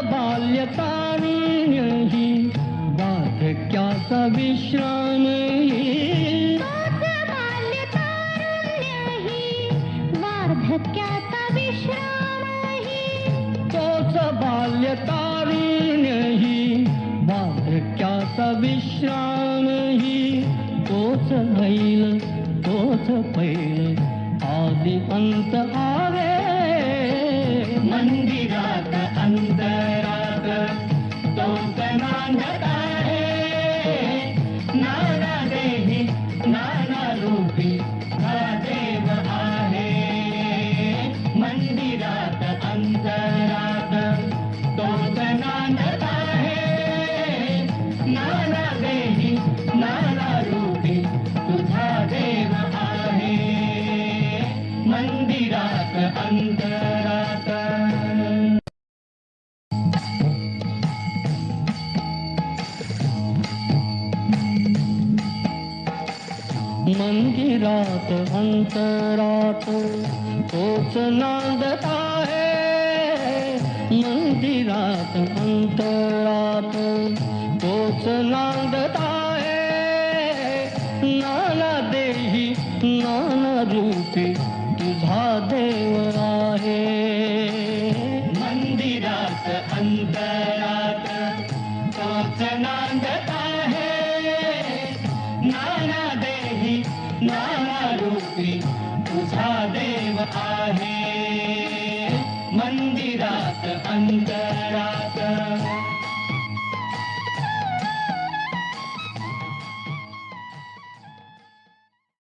बाल्यतारुण्य ही वार्धक्याचा विश्राम ही वार्धक्याचा विश्राम तोच बाल्यतारुण्य ही वार्धक्याचा विश्राम ही तोच ऐल तोच पैल आदि अंत आवे मंदिरात अंतरात तोच नांदत आहे नाना देही नाना रूपी हा देव आहे मंदिरात अंतरात तोच नांदत आहे नाना देही नाना रूपी तुझा देव आहे मंदिरात अंतरात मंदिरात अंतरात तोच नांदत आहे मंदिरात अंतरात तोच नांदत आहे नाना देही नाना रूपी तुझा देव आहे मंदिरात अंतरात तोच नांदत आहे नाना देही नाना रूपी तुझा देव आहे मंदिरात अंतरात